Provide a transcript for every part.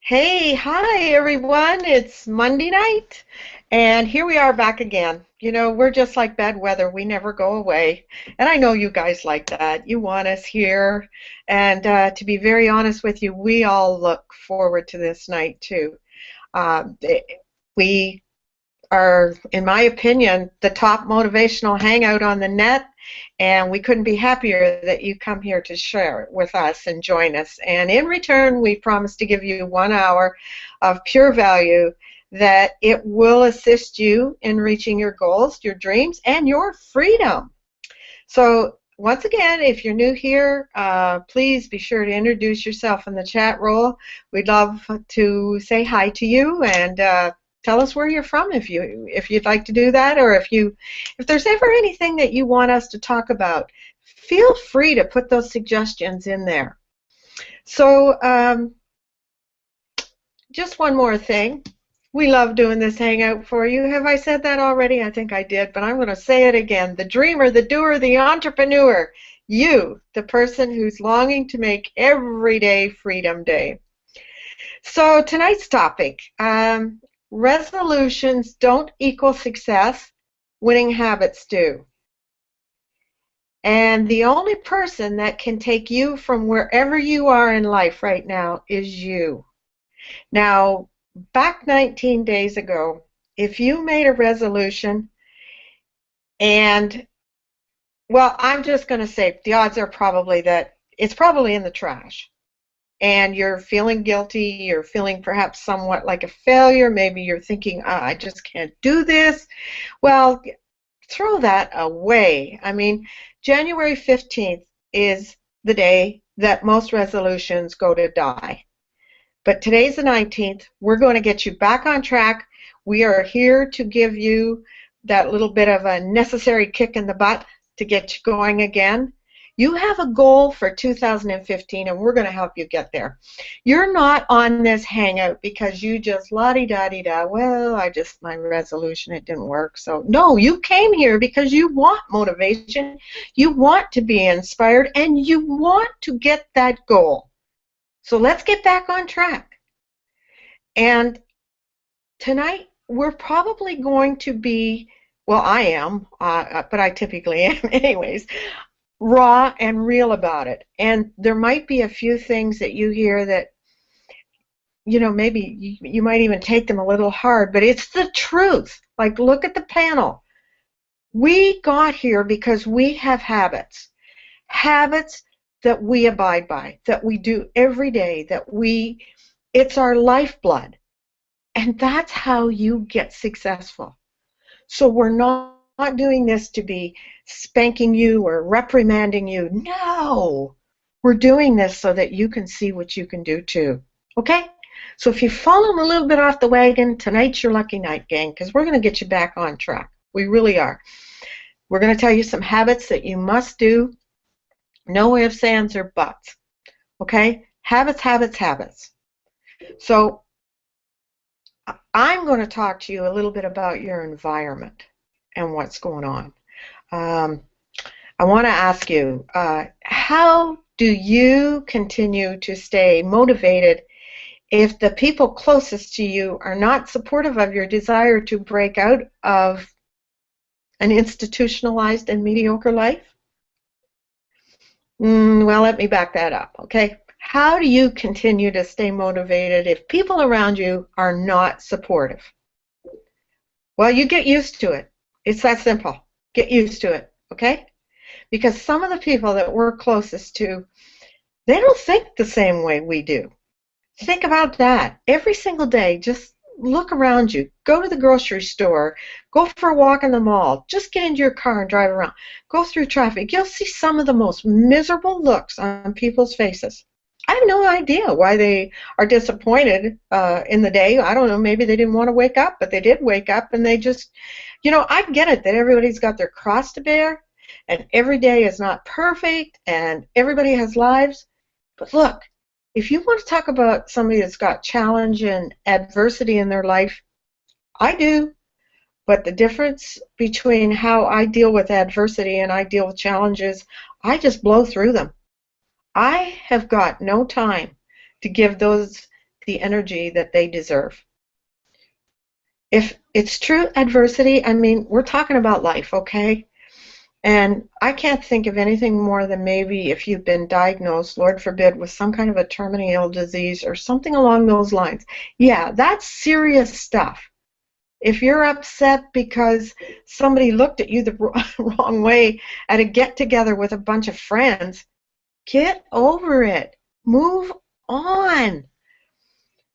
Hey, hi everyone. It's Monday night, and here we are back again. We're just like bad weather. We never go away. And I know you guys like that. You want us here. And to be very honest with you, we all look forward to this night too. Um, eh, we are, in my opinion, the top motivational hangout on the net, and we couldn't be happier that you come here to share it with us and join us. And in return, we promise to give you 1 hour of pure value that it will assist you in reaching your goals, your dreams, and your freedom. So once again, if you're new here, please be sure to introduce yourself in the chat roll. We'd love to say hi to you and tell us where you're from if you'd like to do that, or if there's ever anything that you want us to talk about, feel free to put those suggestions in there. So just one more thing. We love doing this hangout for you. Have I said that already? I think I did, but I'm going to say it again. The dreamer, the doer, the entrepreneur. You, the person who's longing to make every day Freedom Day. So tonight's topic, resolutions don't equal success. Winning habits do. And the only person that can take you from wherever you are in life right now is you. Now, back 19 days ago, if you made a resolution and, well, I'm just going to say the odds are probably that it's probably in the trash. And you're feeling guilty, you're feeling perhaps somewhat like a failure, maybe you're thinking, I just can't do this. Well, throw that away. I mean, January 15th is the day that most resolutions go to die. But today's the 19th. We're going to get you back on track. We are here to give you that little bit of a necessary kick in the butt to get you going again. You have a goal for 2015, and we're going to help you get there. You're not on this hangout because you just la-di-da-di-da, well, my resolution, it didn't work. So, no, you came here because you want motivation, you want to be inspired, and you want to get that goal. So let's get back on track. And tonight we're probably going to be, well, I am, but I typically am anyways, raw and real about it. And there might be a few things that you hear that, maybe you might even take them a little hard, but it's the truth. Like, look at the panel. We got here because we have habits. Habits that we abide by, that we do every day, it's our lifeblood. And that's how you get successful. So we're not doing this to be spanking you or reprimanding you. No, we're doing this so that you can see what you can do too. Okay? So if you've fallen a little bit off the wagon, tonight's your lucky night, gang, because we're going to get you back on track. We really are. We're going to tell you some habits that you must do. No ifs, ands, or buts. Okay? Habits, habits, habits. So I'm going to talk to you a little bit about your environment and what's going on. I want to ask you, how do you continue to stay motivated if the people closest to you are not supportive of your desire to break out of an institutionalized and mediocre life? Well, let me back that up, okay? How do you continue to stay motivated if people around you are not supportive? Well, you get used to it. It's that simple. Get used to it, okay? Because some of the people that we're closest to, they don't think the same way we do. Think about that. Every single day, just look around you. Go to the grocery store. Go for a walk in the mall. Just get into your car and drive around. Go through traffic. You'll see some of the most miserable looks on people's faces. I have no idea why they are disappointed in the day. I don't know, maybe they didn't want to wake up, but they did wake up, and they just, I get it that everybody's got their cross to bear, and every day is not perfect, and everybody has lives. But look, if you want to talk about somebody that's got challenge and adversity in their life, I do. But the difference between how I deal with adversity and I deal with challenges, I just blow through them. I have got no time to give those the energy that they deserve. If it's true adversity, I mean, we're talking about life, okay? And I can't think of anything more than maybe if you've been diagnosed, Lord forbid, with some kind of a terminally ill disease or something along those lines. Yeah, that's serious stuff. If you're upset because somebody looked at you the wrong way at a get-together with a bunch of friends, get over it. Move on.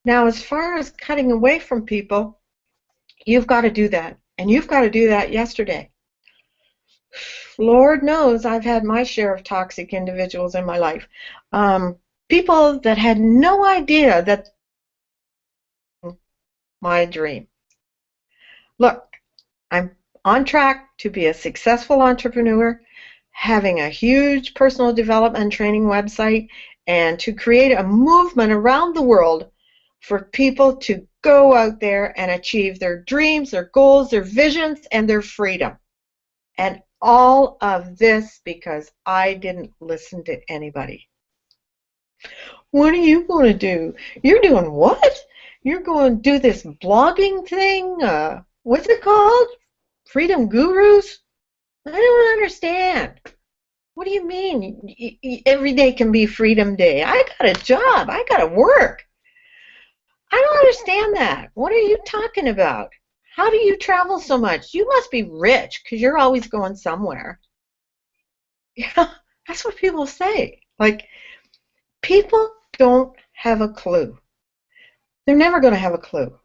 Now, as far as cutting away from people, you've got to do that. And you've got to do that yesterday. Lord knows I've had my share of toxic individuals in my life. People that had no idea that my dream. Look, I'm on track to be a successful entrepreneur, having a huge personal development and training website, and to create a movement around the world for people to go out there and achieve their dreams, their goals, their visions, and their freedom. And all of this because I didn't listen to anybody. What are you going to do? You're doing what? You're going to do this blogging thing? What's it called? Freedom Gurus? I don't understand. What do you mean? Every day can be Freedom Day. I got a job. I got to work. I don't understand that. What are you talking about? How do you travel so much? You must be rich because you're always going somewhere. Yeah, that's what people say. Like, people don't have a clue. They're never going to have a clue.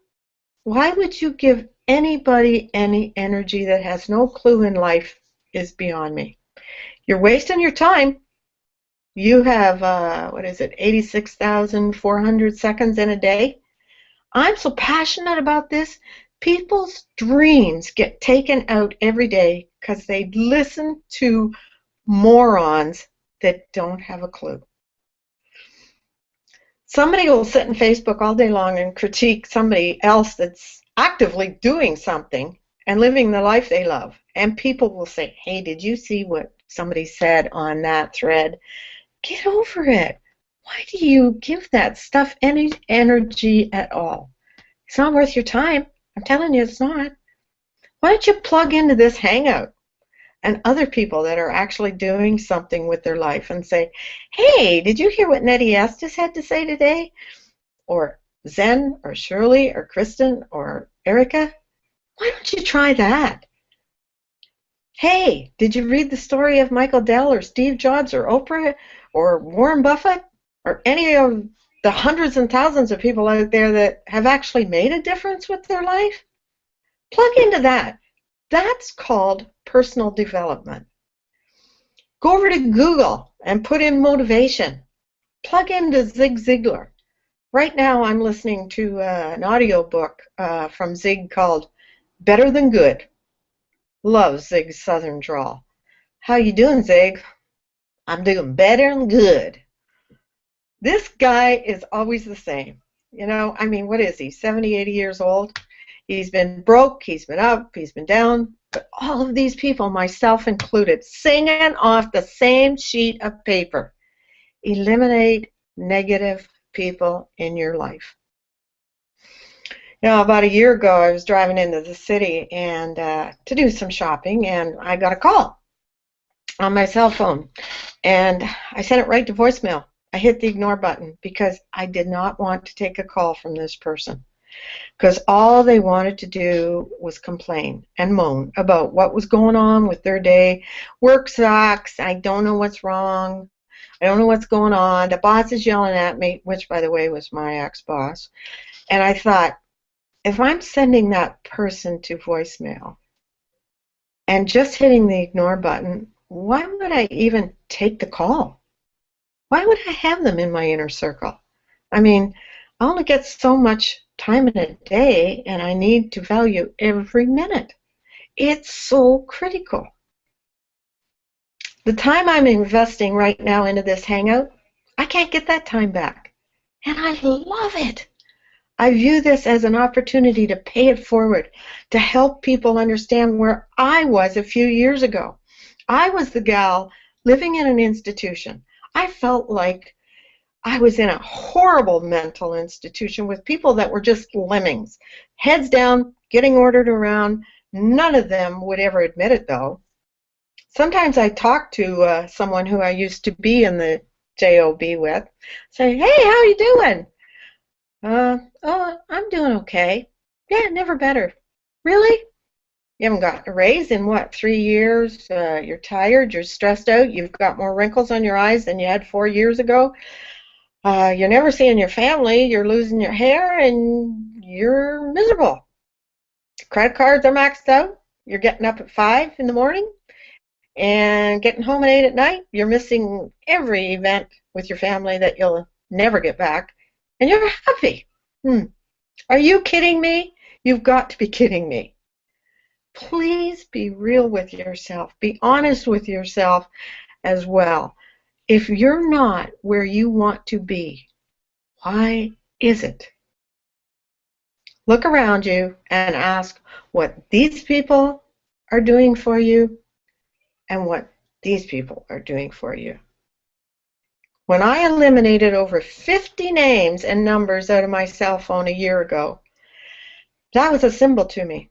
Why would you give anybody any energy that has no clue in life is beyond me. You're wasting your time. You have, 86,400 seconds in a day. I'm so passionate about this. People's dreams get taken out every day because they listen to morons that don't have a clue. Somebody will sit in Facebook all day long and critique somebody else that's actively doing something and living the life they love. And people will say, hey, did you see what somebody said on that thread? Get over it. Why do you give that stuff any energy at all? It's not worth your time. I'm telling you, it's not. Why don't you plug into this Hangout and other people that are actually doing something with their life and say, hey, did you hear what Nettie Estes had to say today? Or Zen, or Shirley, or Kristen, or Erica? Why don't you try that? Hey, did you read the story of Michael Dell, or Steve Jobs, or Oprah, or Warren Buffett, or any of the hundreds and thousands of people out there that have actually made a difference with their life? Plug into that. That's called personal development. Go over to Google and put in motivation. Plug into Zig Ziglar. Right now I'm listening to an audiobook from Zig called Better Than Good. Love Zig's Southern drawl. How you doing, Zig? I'm doing better than good. This guy is always the same. You know, I mean, what is he, 70, 80 years old? He's been broke, he's been up, he's been down. But all of these people, myself included, singing off the same sheet of paper. Eliminate negative people in your life. You know, about a year ago, I was driving into the city and to do some shopping, and I got a call on my cell phone. And I sent it right to voicemail. I hit the ignore button because I did not want to take a call from this person. Because all they wanted to do was complain and moan about what was going on with their day. Work sucks. I don't know what's wrong. I don't know what's going on. The boss is yelling at me, which, by the way, was my ex-boss. And I thought, if I'm sending that person to voicemail and just hitting the ignore button, why would I even take the call? Why would I have them in my inner circle? I mean, I only get so much time in a day, and I need to value every minute. It's so critical. The time I'm investing right now into this Hangout, I can't get that time back. And I love it. I view this as an opportunity to pay it forward, to help people understand where I was a few years ago. I was the gal living in an institution. I felt like I was in a horrible mental institution with people that were just lemmings, heads down, getting ordered around. None of them would ever admit it, though. Sometimes I talk to someone who I used to be in the JOB with, say, "Hey, how you doing?" "Oh, I'm doing okay." "Yeah, never better." "Really? You haven't gotten a raise in what, 3 years? You're tired, you're stressed out, you've got more wrinkles on your eyes than you had 4 years ago. You're never seeing your family, you're losing your hair, and you're miserable. Credit cards are maxed out, you're getting up at 5 in the morning and getting home at 8 at night. You're missing every event with your family that you'll never get back, and you're happy. Are you kidding me? You've got to be kidding me." Please be real with yourself. Be honest with yourself as well. If you're not where you want to be, why is it? Look around you and ask what these people are doing for you and what these people are doing for you. When I eliminated over 50 names and numbers out of my cell phone a year ago, that was a symbol to me.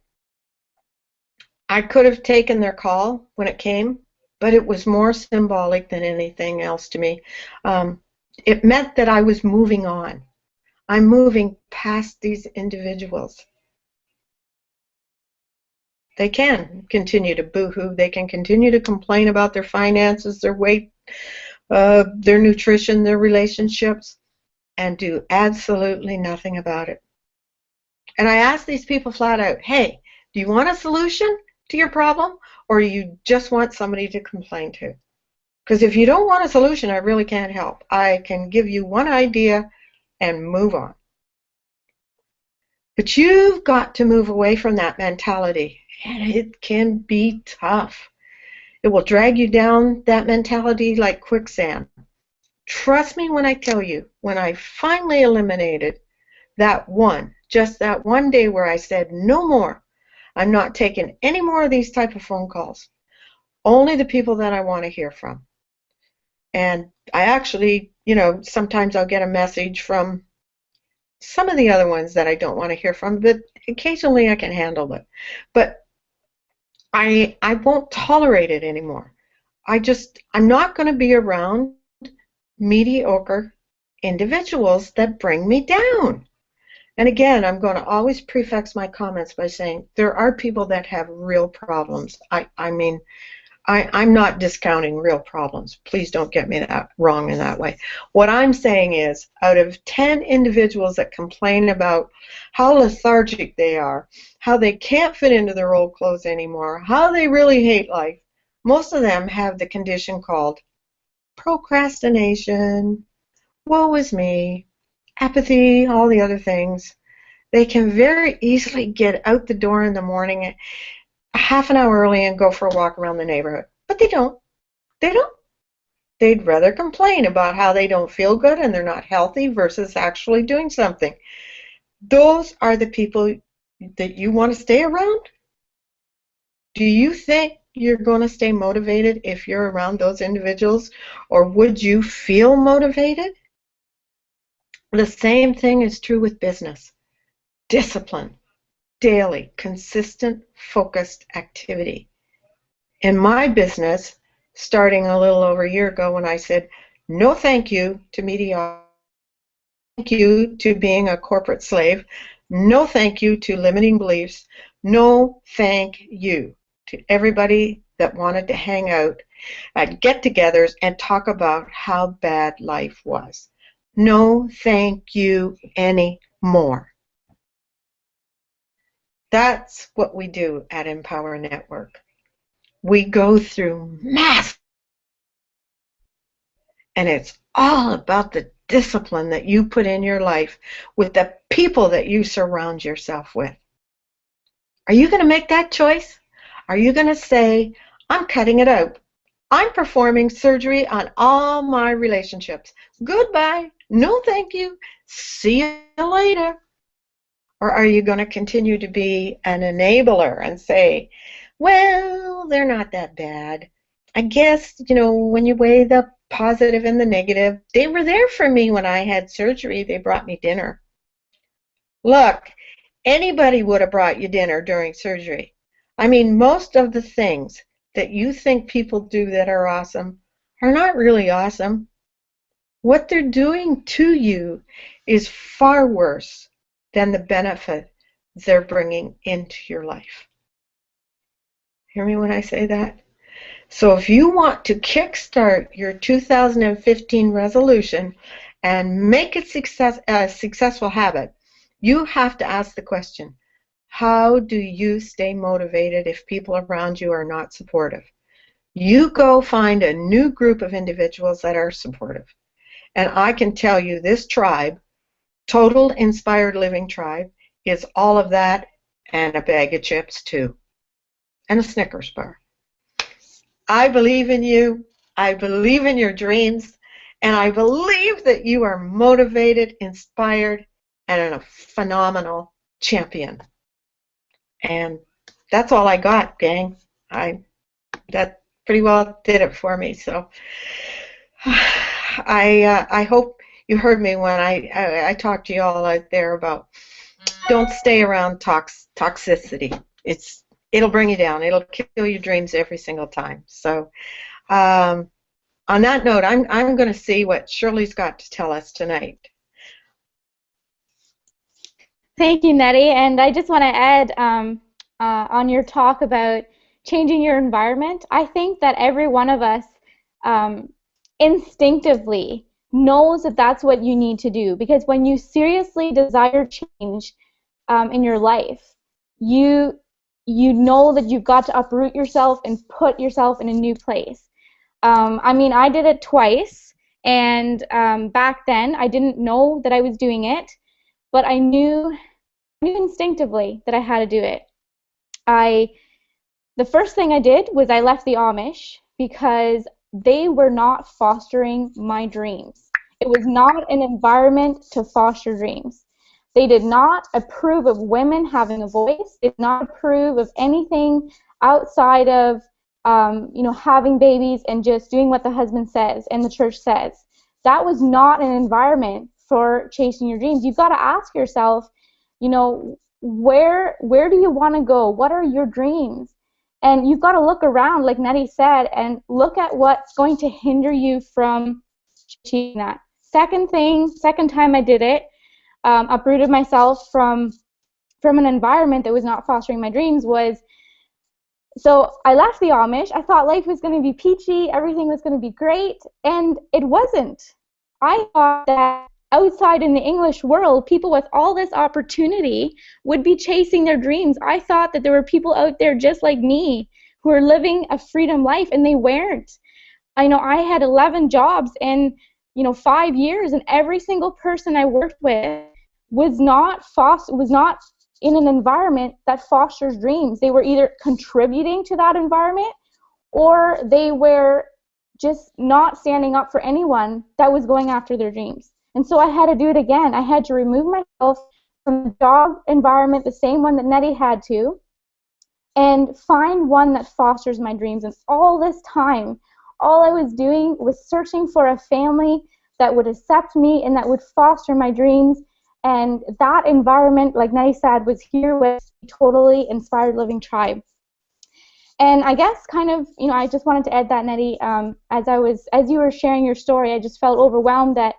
I could have taken their call when it came, but it was more symbolic than anything else to me. It meant that I was moving on. I'm moving past these individuals. They can continue to boo-hoo. They can continue to complain about their finances, their weight, their nutrition, their relationships, and do absolutely nothing about it. And I ask these people flat out, hey, do you want a solution to your problem, or do you just want somebody to complain to? Because if you don't want a solution, I really can't help. I can give you one idea and move on. But you've got to move away from that mentality, and it can be tough. It will drag you down, that mentality, like quicksand. Trust me when I tell you, when I finally eliminated just that one day where I said, no more, I'm not taking any more of these type of phone calls. Only the people that I want to hear from. And I actually, sometimes I'll get a message from some of the other ones that I don't want to hear from, but occasionally I can handle it. But I won't tolerate it anymore. I'm not going to be around mediocre individuals that bring me down. And again, I'm going to always prefix my comments by saying there are people that have real problems. I'm not discounting real problems. Please don't get me that wrong in that way. What I'm saying is, out of 10 individuals that complain about how lethargic they are, how they can't fit into their old clothes anymore, how they really hate life, most of them have the condition called procrastination, woe is me, apathy, all the other things. They can very easily get out the door in the morning a half an hour early and go for a walk around the neighborhood. But they don't. They don't. They'd rather complain about how they don't feel good and they're not healthy versus actually doing something. Those are the people that you want to stay around? Do you think you're going to stay motivated if you're around those individuals, or would you feel motivated? The same thing is true with business. Discipline, daily, consistent, focused activity. In my business, starting a little over a year ago when I said, no thank you to mediocrity, thank you to being a corporate slave, no thank you to limiting beliefs, no thank you to everybody that wanted to hang out at get-togethers and talk about how bad life was. No thank you anymore. That's what we do at Empower Network. We go through mass, and it's all about the discipline that you put in your life with the people that you surround yourself with. Are you going to make that choice? Are you going to say, I'm cutting it out. I'm performing surgery on all my relationships. Goodbye. No thank you. See you later. Or are you going to continue to be an enabler and say, well, they're not that bad. I guess, when you weigh the positive and the negative, they were there for me when I had surgery. They brought me dinner. Look, anybody would have brought you dinner during surgery. I mean, most of the things that you think people do that are awesome are not really awesome. What they're doing to you is far worse than the benefit they're bringing into your life. Hear me when I say that? So if you want to kickstart your 2015 resolution and make it a successful habit, you have to ask the question, how do you stay motivated if people around you are not supportive? You go find a new group of individuals that are supportive. And I can tell you this tribe, Total Inspired Living Tribe, is all of that and a bag of chips too. And a Snickers bar. I believe in you. I believe in your dreams. And I believe that you are motivated, inspired, and a phenomenal champion. And that's all I got, gang. That pretty well did it for me. So I hope you heard me when I talked to you all out there about don't stay around toxicity. It'll bring you down. It'll kill your dreams every single time. So on that note, I'm going to see what Shirley's got to tell us tonight. Thank you, Nettie. And I just want to add on your talk about changing your environment. I think that every one of us instinctively knows that that's what you need to do, because when you seriously desire change in your life, you know that you've got to uproot yourself and put yourself in a new place. I mean, I did it twice, and back then I didn't know that I was doing it, but I knew instinctively that I had to do it. The first thing I did was I left the Amish because they were not fostering my dreams. It was not an environment to foster dreams. They did not approve of women having a voice. They did not approve of anything outside of having babies and just doing what the husband says and the church says. That was not an environment for chasing your dreams. You've got to ask yourself, where do you want to go? What are your dreams? And you've got to look around, like Nettie said, and look at what's going to hinder you from achieving that. Second time I did it, uprooted myself from an environment that was not fostering my dreams so I left the Amish. I thought life was going to be peachy, everything was going to be great, and it wasn't. I thought that outside in the English world, people with all this opportunity would be chasing their dreams. I thought that there were people out there just like me who were living a freedom life, and they weren't. I had 11 jobs in 5 years, and every single person I worked with was not in an environment that fosters dreams. They were either contributing to that environment, or they were just not standing up for anyone that was going after their dreams. And so I had to do it again. I had to remove myself from the job environment, the same one that Nettie had to, and find one that fosters my dreams. And all this time, all I was doing was searching for a family that would accept me and that would foster my dreams. And that environment, like Nettie said, was here with Totally Inspired Living Tribe. And I guess I just wanted to add that, Nettie, as you were sharing your story, I just felt overwhelmed that,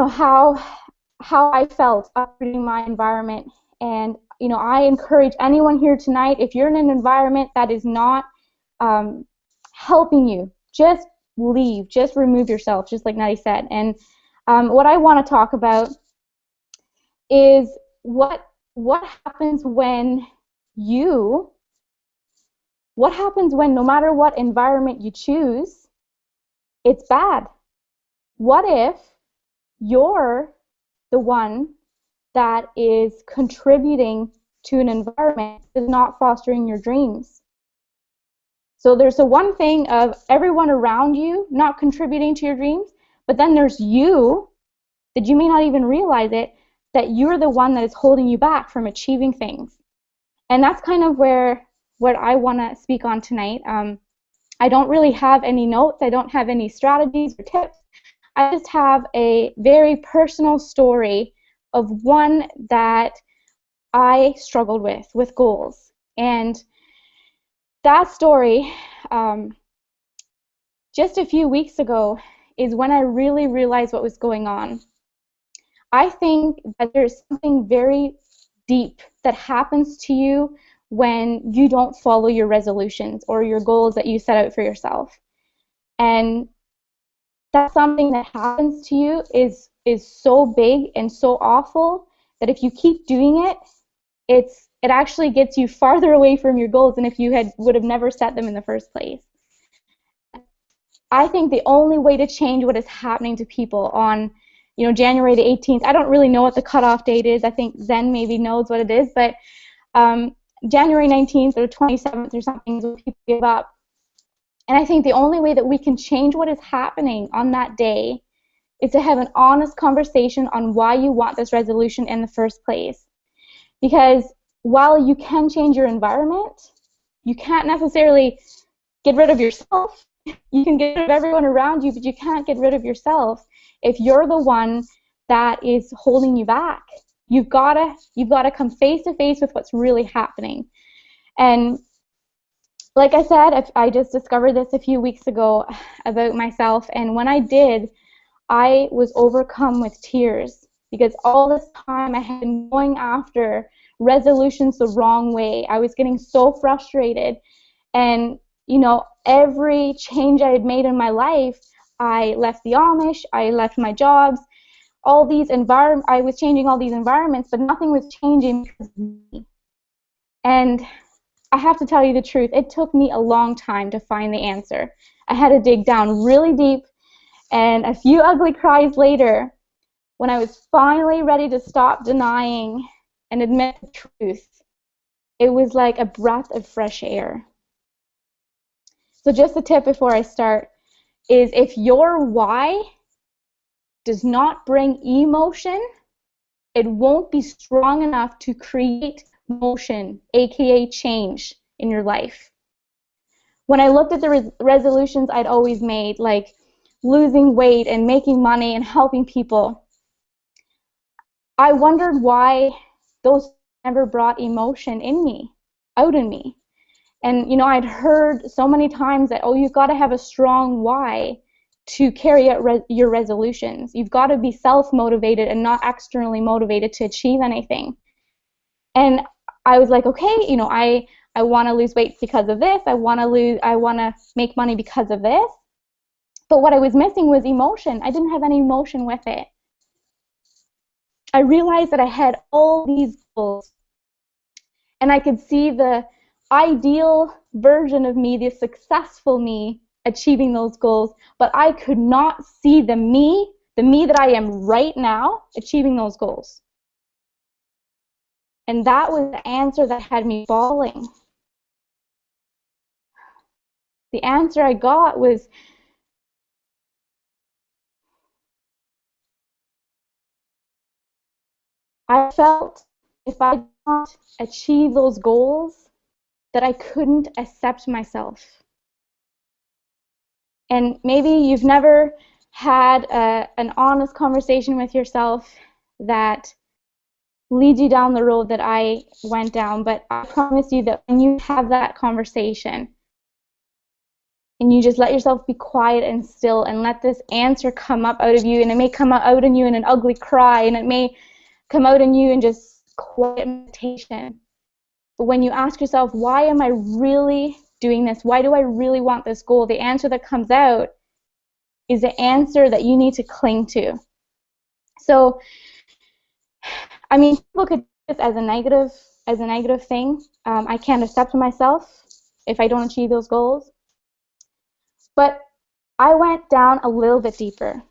how I felt uprooting my environment. And, I encourage anyone here tonight, if you're in an environment that is not helping you, just leave, just remove yourself, just like Nettie said. And what I want to talk about is what happens when no matter what environment you choose, it's bad. What if you're the one that is contributing to an environment that is not fostering your dreams? So there's the one thing of everyone around you not contributing to your dreams, but then there's you, that you may not even realize it, that you're the one that is holding you back from achieving things. And that's kind of what I want to speak on tonight. I don't really have any notes. I don't have any strategies or tips. I just have a very personal story of one that I struggled with goals. And that story, just a few weeks ago, is when I really realized what was going on. I think that there's something very deep that happens to you when you don't follow your resolutions or your goals that you set out for yourself. And that something that happens to you is so big and so awful that if you keep doing it, it actually gets you farther away from your goals than if you would have never set them in the first place. I think the only way to change what is happening to people on, January the 18th, I don't really know what the cutoff date is. I think Zen maybe knows what it is, but January 19th or 27th or something is when people give up. And I think the only way that we can change what is happening on that day is to have an honest conversation on why you want this resolution in the first place. Because while you can change your environment, you can't necessarily get rid of yourself. You can get rid of everyone around you, but you can't get rid of yourself if you're the one that is holding you back. You've got to come face to face with what's really happening. And like I said, I just discovered this a few weeks ago about myself, and when I did, I was overcome with tears because all this time I had been going after resolutions the wrong way. I was getting so frustrated, and every change I had made in my life, I left the Amish, I left my jobs, I was changing all these environments, but nothing was changing because of me. And I have to tell you the truth, it took me a long time to find the answer. I had to dig down really deep, and a few ugly cries later, when I was finally ready to stop denying and admit the truth, it was like a breath of fresh air. So just a tip before I start is if your why does not bring emotion, it won't be strong enough to create motion, aka change, in your life. When I looked at the resolutions I'd always made, like losing weight and making money and helping people, I wondered why those never brought emotion out in me. And I'd heard so many times that, you've got to have a strong why to carry out your resolutions. You've got to be self-motivated and not externally motivated to achieve anything. And I was like, okay, I want to lose weight because of this. I want to make money because of this. But what I was missing was emotion. I didn't have any emotion with it. I realized that I had all these goals, and I could see the ideal version of me, the successful me, achieving those goals, but I could not see the me that I am right now, achieving those goals. And that was the answer that had me bawling. The answer I got was, I felt if I did not achieve those goals, that I couldn't accept myself. And maybe you've never had an honest conversation with yourself that leads you down the road that I went down, but I promise you that when you have that conversation and you just let yourself be quiet and still and let this answer come up out of you, and it may come out in you in an ugly cry, and it may come out in you in just quiet meditation. But when you ask yourself, why am I really doing this? Why do I really want this goal? The answer that comes out is the answer that you need to cling to. So, I mean, people could take this as a negative thing. I can't accept myself if I don't achieve those goals. But I went down a little bit deeper.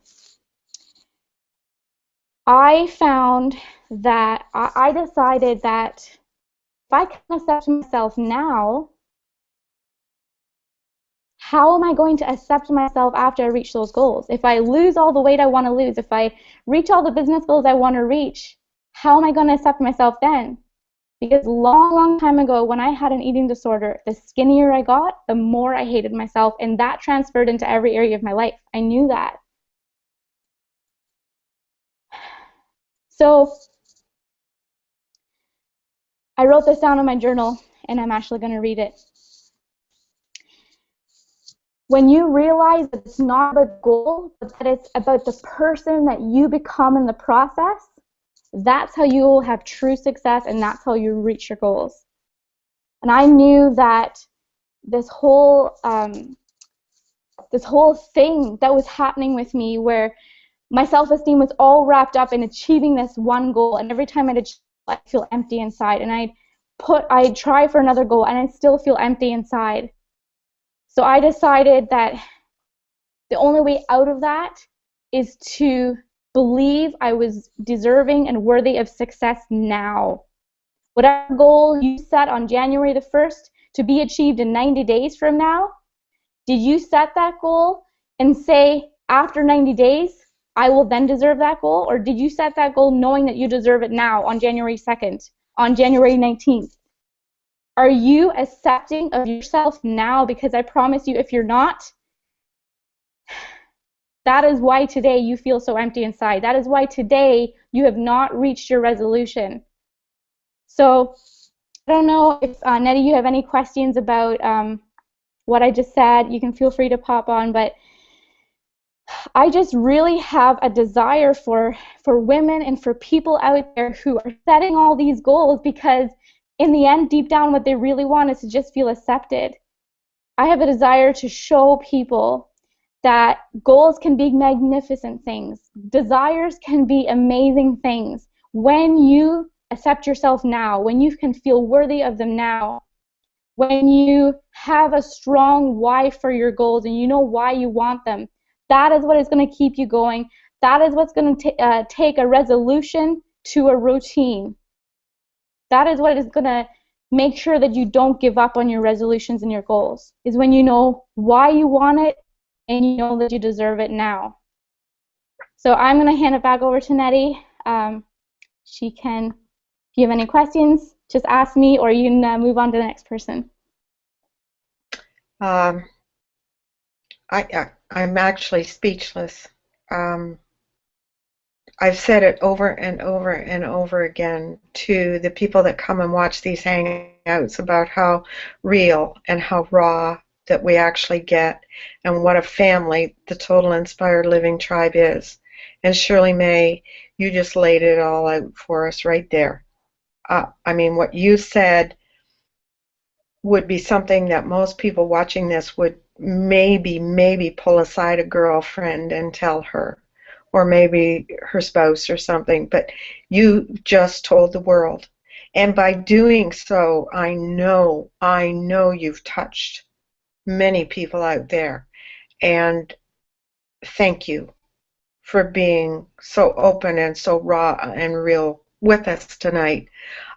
I found that I decided that if I can accept myself now, how am I going to accept myself after I reach those goals? If I lose all the weight I want to lose, if I reach all the business goals I want to reach, how am I going to accept myself then? Because long, long time ago, when I had an eating disorder, the skinnier I got, the more I hated myself, and that transferred into every area of my life. I knew that. So I wrote this down in my journal, and I'm actually going to read it. When you realize that it's not about the goal, but that it's about the person that you become in the process, that's how you will have true success, and that's how you reach your goals. And I knew that this whole thing that was happening with me, where my self-esteem was all wrapped up in achieving this one goal, and every time I'd feel empty inside, and I'd try for another goal, and I'd still feel empty inside. So I decided that the only way out of that is to believe I was deserving and worthy of success now. Whatever goal you set on January the 1st to be achieved in 90 days from now, did you set that goal and say, after 90 days, I will then deserve that goal? Or did you set that goal knowing that you deserve it now on January 2nd, on January 19th? Are you accepting of yourself now? Because I promise you, if you're not, that is why today you feel so empty inside. That is why today you have not reached your resolution. So I don't know if, Nettie, you have any questions about what I just said. You can feel free to pop on, but I just really have a desire for women and for people out there who are setting all these goals, because in the end, deep down, what they really want is to just feel accepted. I have a desire to show people that goals can be magnificent things. Desires can be amazing things. When you accept yourself now, when you can feel worthy of them now, when you have a strong why for your goals and you know why you want them, that is what is going to keep you going. That is what's going to take a resolution to a routine. That is what is going to make sure that you don't give up on your resolutions and your goals, is when you know why you want it and you know that you deserve it now. So I'm going to hand it back over to Nettie. She can, if you have any questions, just ask me, or you can move on to the next person. I'm actually speechless. I've said it over and over and over again to the people that come and watch these hangouts about how real and how raw that we actually get, and what a family the Total Inspired Living Tribe is. And Shirley May, you just laid it all out for us right there. I mean, what you said would be something that most people watching this would maybe pull aside a girlfriend and tell her, or maybe her spouse or something, but you just told the world. And by doing so, I know you've touched many people out there. And thank you for being so open and so raw and real with us tonight.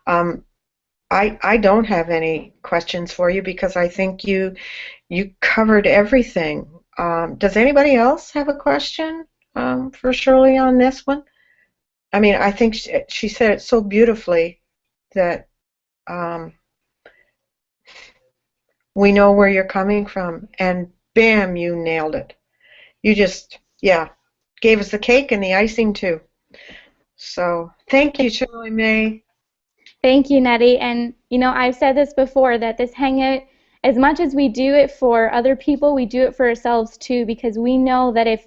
I don't have any questions for you, because I think you covered everything. Does anybody else have a question for Shirley on this one? I mean, I think she said it so beautifully that we know where you're coming from, and bam, you nailed it. You just, yeah, gave us the cake and the icing too. So thank you, Shirley May. Thank you, Nettie. And, you know, I've said this before, that this hangout, as much as we do it for other people, we do it for ourselves too, because we know that if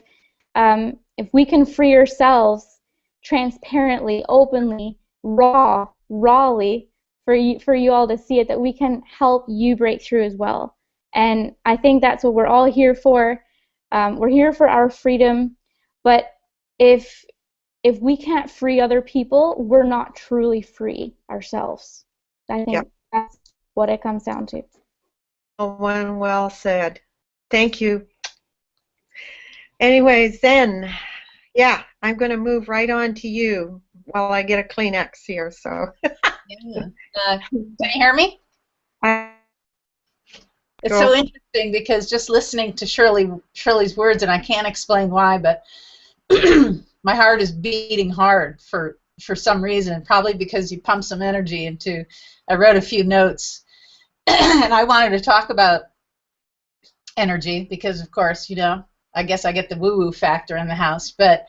we can free ourselves transparently, openly, rawly, for you all to see it, that we can help you break through as well. And I think that's what we're all here for. We're here for our freedom, but if we can't free other people, we're not truly free ourselves. I think that's what it comes down to. Well said. Thank you. Anyways, then, yeah, I'm going to move right on to you while I get a Kleenex here. So. Yeah. Can you hear me? It's so interesting, because just listening to Shirley's words, and I can't explain why, but my heart is beating hard for for some reason, probably because you pumped some energy into. I wrote a few notes, and I wanted to talk about energy because, of course, I guess I get the woo-woo factor in the house. But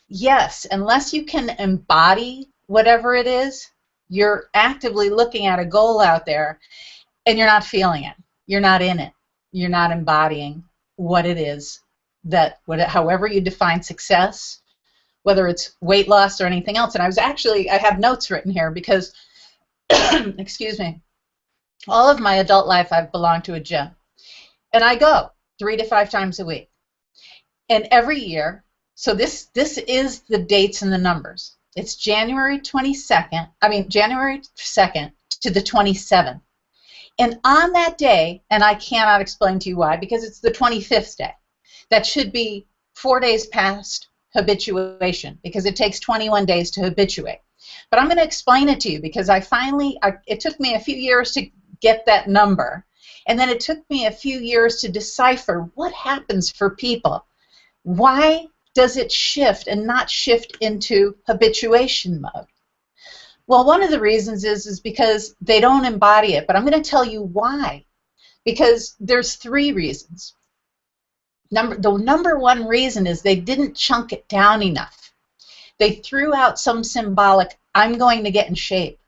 yes, unless you can embody whatever it is, you're actively looking at a goal out there, and you're not feeling it. You're not in it. You're not embodying what it is however you define success, whether it's weight loss or anything else. And I have notes written here because, excuse me, all of my adult life I've belonged to a gym. And I go 3 to 5 times a week. And every year, so this is the dates and the numbers. It's January 2nd to the 27th. And on that day, and I cannot explain to you why, because it's the 25th day. That should be 4 days past habituation, because it takes 21 days to habituate. But I'm going to explain it to you because it took me a few years to get that number. And then it took me a few years to decipher what happens for people. Why does it shift and not shift into habituation mode? Well, one of the reasons is because they don't embody it, but I'm going to tell you why. Because there's 3 reasons. The number one reason is they didn't chunk it down enough. They threw out some symbolic, I'm going to get in shape.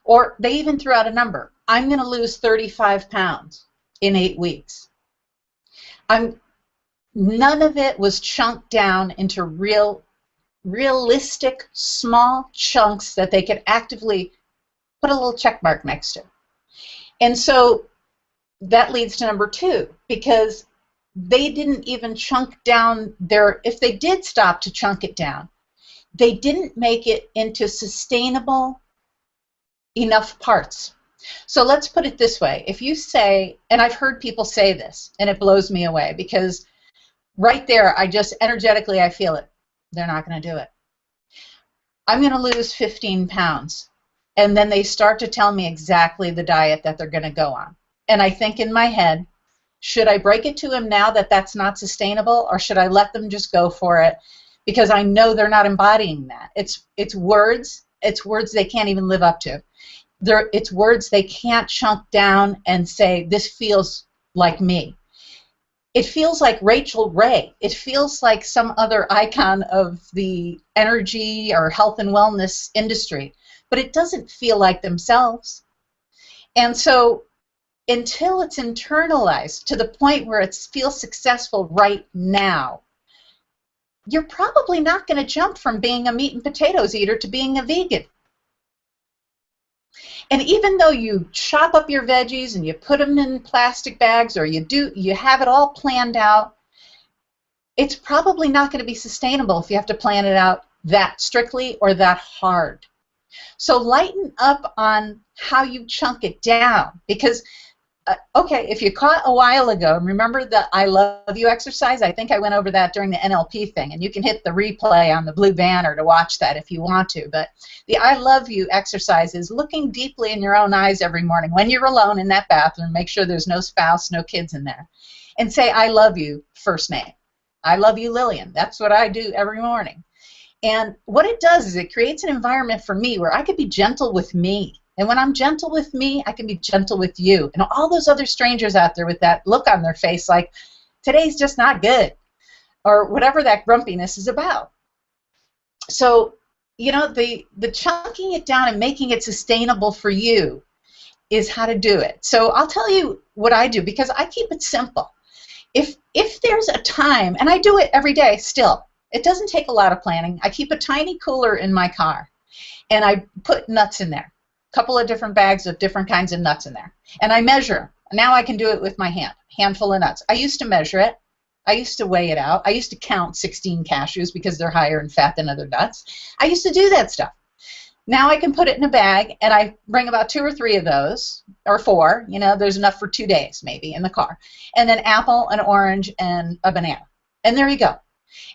Or they even threw out a number, I'm going to lose 35 pounds in 8 weeks. None of it was chunked down into realistic small chunks that they could actively put a little check mark next to. And so that leads to number 2, because they didn't even chunk down if they did stop to chunk it down, they didn't make it into sustainable enough parts. So let's put it this way. If you say, and I've heard people say this, and it blows me away, because right there, energetically, I feel it. They're not going to do it. I'm going to lose 15 pounds. And then they start to tell me exactly the diet that they're going to go on. And I think in my head, should I break it to them now that that's not sustainable, or should I let them just go for it? Because I know they're not embodying that. It's words they can't even live up to. It's words they can't chunk down and say, this feels like me. It feels like Rachel Ray. It feels like some other icon of the energy or health and wellness industry. But it doesn't feel like themselves. And so until it's internalized to the point where it feels successful right now, you're probably not going to jump from being a meat and potatoes eater to being a vegan. And even though you chop up your veggies and you put them in plastic bags, or you have it all planned out, it's probably not going to be sustainable if you have to plan it out that strictly or that hard. So lighten up on how you chunk it down, because okay, if you caught a while ago, remember the I love you exercise? I think I went over that during the NLP thing, and you can hit the replay on the blue banner to watch that if you want to. But the I love you exercise is looking deeply in your own eyes every morning when you're alone in that bathroom. Make sure there's no spouse, no kids in there, and say I love you first name. I love you, Lillian. That's what I do every morning. And what it does is it creates an environment for me where I could be gentle with me. And when I'm gentle with me, I can be gentle with you. And all those other strangers out there with that look on their face like, today's just not good, or whatever that grumpiness is about. So, the chunking it down and making it sustainable for you is how to do it. So I'll tell you what I do, because I keep it simple. If there's a time, and I do it every day still, it doesn't take a lot of planning. I keep a tiny cooler in my car, and I put nuts in there. Couple of different bags of different kinds of nuts in there, and I measure. Now I can do it with my handful of nuts. I used to measure it. I used to weigh it out. I used to count 16 cashews because they're higher in fat than other nuts. I used to do that stuff. Now I can put it in a bag, and I bring about 2 or 3 of those, or 4. There's enough for 2 days maybe in the car, and an apple, an orange, and a banana, and there you go.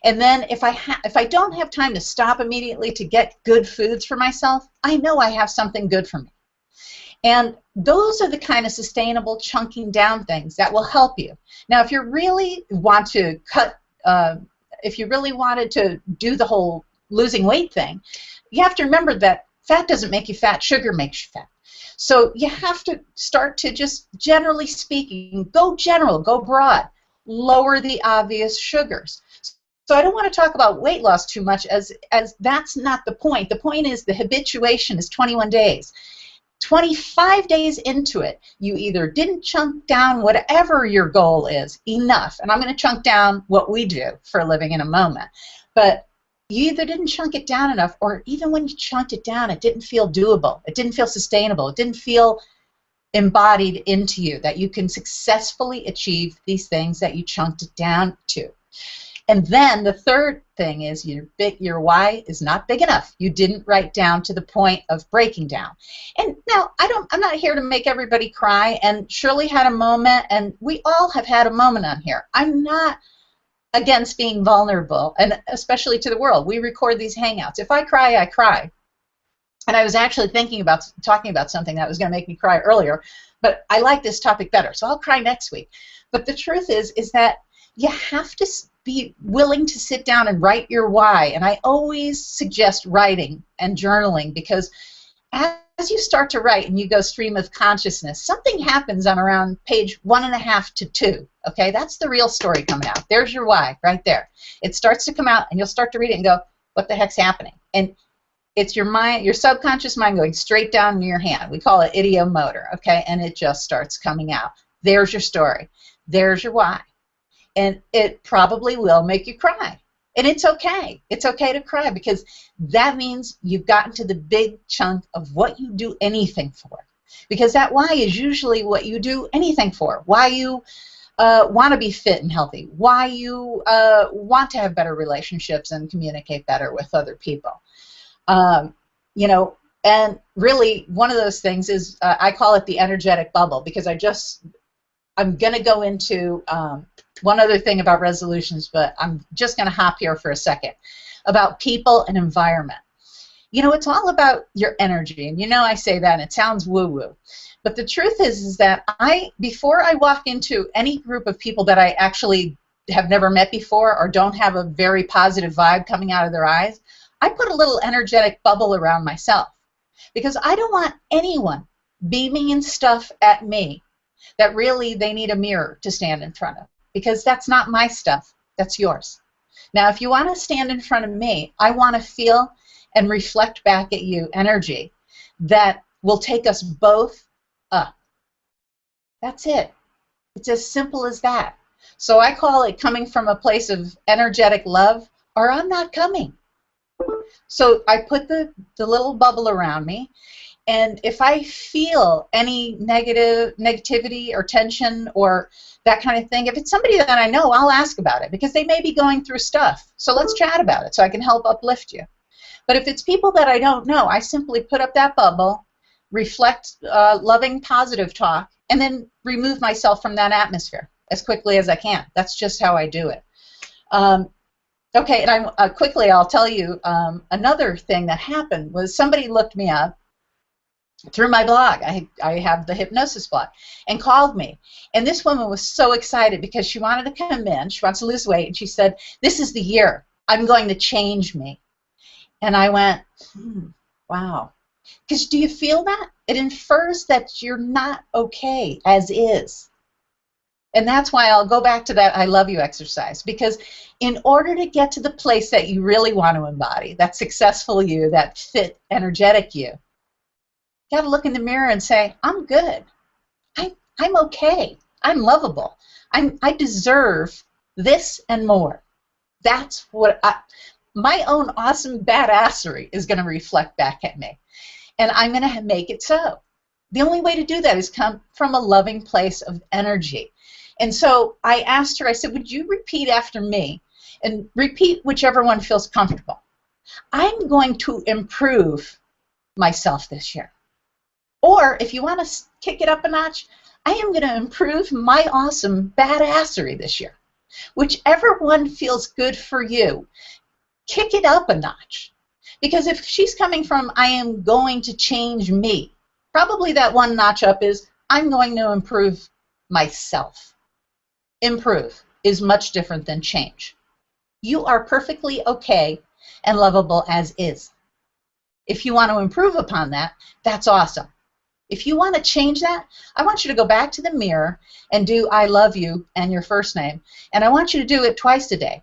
And then if I don't have time to stop immediately to get good foods for myself, I know I have something good for me. And those are the kind of sustainable chunking down things that will help you. Now, if you really want to if you really wanted to do the whole losing weight thing, you have to remember that fat doesn't make you fat, sugar makes you fat. So you have to start to just, generally speaking, go general, go broad, lower the obvious sugars. So I don't want to talk about weight loss too much, as that's not the point. The point is the habituation is 21 days. 25 days into it, you either didn't chunk down whatever your goal is enough, and I'm going to chunk down what we do for a living in a moment, but you either didn't chunk it down enough, or even when you chunked it down, it didn't feel doable, it didn't feel sustainable, it didn't feel embodied into you, that you can successfully achieve these things that you chunked it down to. And then the third thing is your why is not big enough. You didn't write down to the point of breaking down. And now I'm not here to make everybody cry, and Shirley had a moment, and we all have had a moment on here. I'm not against being vulnerable, and especially to the world. We record these hangouts. If I cry, I cry. And I was actually thinking about talking about something that was going to make me cry earlier, but I like this topic better, so I'll cry next week. But the truth is that you have to be willing to sit down and write your why. And I always suggest writing and journaling, because as you start to write and you go stream of consciousness, something happens on around page 1.5 to 2. Okay, that's the real story coming out. There's your why right there. It starts to come out, and you'll start to read it and go, what the heck's happening? And it's your mind, your subconscious mind going straight down in your hand. We call it ideomotor, okay? And it just starts coming out. There's your story. There's your why. And it probably will make you cry. And it's okay. It's okay to cry, because that means you've gotten to the big chunk of what you do anything for. Because that why is usually what you do anything for. Why you want to be fit and healthy. Why you want to have better relationships and communicate better with other people. You know, and really one of those things is, I call it the energetic bubble, because I'm going to go into one other thing about resolutions, but I'm just going to hop here for a second, about people and environment. You know, it's all about your energy, and you know I say that and it sounds woo-woo, but the truth is that before I walk into any group of people that I actually have never met before or don't have a very positive vibe coming out of their eyes, I put a little energetic bubble around myself, because I don't want anyone beaming and stuff at me that really they need a mirror to stand in front of, because that's not my stuff, that's yours. Now, if you want to stand in front of me, I want to feel and reflect back at you energy that will take us both up. That's it. It's as simple as that. So I call it coming from a place of energetic love, or I'm not coming. So I put the little bubble around me, and if I feel any negativity or tension or that kind of thing, if it's somebody that I know, I'll ask about it, because they may be going through stuff. So let's chat about it so I can help uplift you. But if it's people that I don't know, I simply put up that bubble, reflect loving, positive talk, and then remove myself from that atmosphere as quickly as I can. That's just how I do it. Okay, and quickly I'll tell you another thing that happened was somebody looked me up through my blog. I have the hypnosis blog, and called me. And this woman was so excited because she wanted to come in. She wants to lose weight, and she said, "This is the year. I'm going to change me." And I went, wow. Because do you feel that? It infers that you're not okay as is. And that's why I'll go back to that I love you exercise, because in order to get to the place that you really want to embody, that successful you, that fit, energetic you, you got to look in the mirror and say, I'm good. I'm okay. I'm lovable. I deserve this and more. That's what my own awesome badassery is going to reflect back at me. And I'm going to make it so. The only way to do that is come from a loving place of energy. And so I asked her, I said, would you repeat after me? And repeat whichever one feels comfortable. I'm going to improve myself this year. Or if you want to kick it up a notch, I am going to improve my awesome badassery this year. Whichever one feels good for you, kick it up a notch. Because if she's coming from, I am going to change me, probably that one notch up is, I'm going to improve myself. Improve is much different than change. You are perfectly okay and lovable as is. If you want to improve upon that, that's awesome. If you want to change that, I want you to go back to the mirror and do I love you and your first name. And I want you to do it twice a day.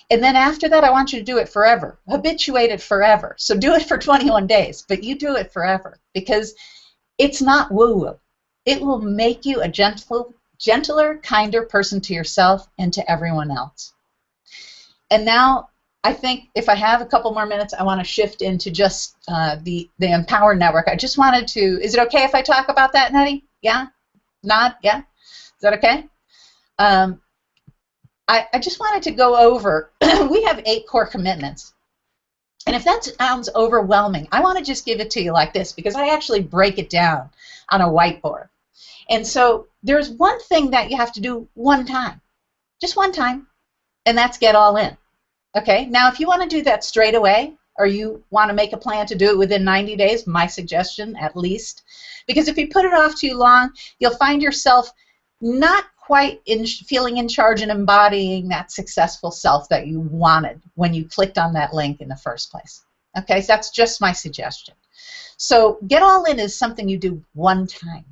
And then after that, I want you to do it forever. Habituate it forever. So do it for 21 days, but you do it forever because it's not woo-woo. It will make you a gentler, kinder person to yourself and to everyone else. And now, I think if I have a couple more minutes, I want to shift into just the Empower Network. I just wanted to, is it okay if I talk about that, Nettie? Yeah? Nod? Yeah? Is that okay? I just wanted to go over, we have 8 core commitments. And if that sounds overwhelming, I want to just give it to you like this because I actually break it down on a whiteboard. And so there's one thing that you have to do one time, just one time, and that's get all in. Okay, now if you want to do that straight away, or you want to make a plan to do it within 90 days, my suggestion at least, because if you put it off too long, you'll find yourself not quite feeling in charge and embodying that successful self that you wanted when you clicked on that link in the first place. Okay, so that's just my suggestion. So get all in is something you do one time.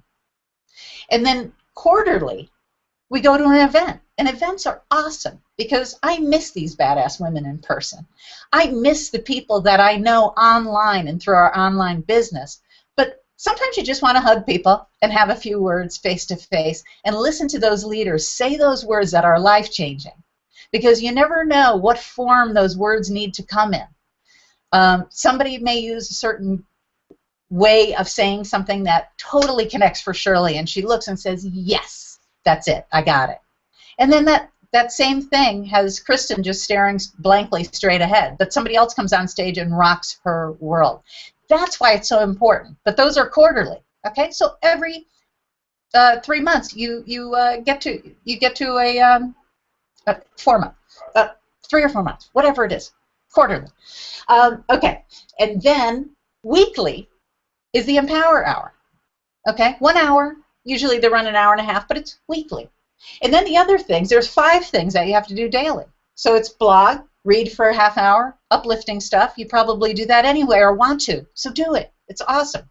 And then quarterly, we go to an event. And events are awesome because I miss these badass women in person. I miss the people that I know online and through our online business. But sometimes you just want to hug people and have a few words face to face and listen to those leaders say those words that are life-changing because you never know what form those words need to come in. Somebody may use a certain way of saying something that totally connects for Shirley, and she looks and says, yes, that's it, I got it. And then that same thing has Kristen just staring blankly straight ahead, but somebody else comes on stage and rocks her world. That's why it's so important. But those are quarterly, okay? So every 3 months you get to a 4 month, 3 or 4 months, whatever it is, quarterly. Okay, and then weekly is the Empower Hour. Okay, 1 hour. Usually they run an hour and a half, but it's weekly. And then the other things, there's 5 things that you have to do daily. So it's blog, read for a half hour, uplifting stuff. You probably do that anyway or want to, so do it. It's awesome.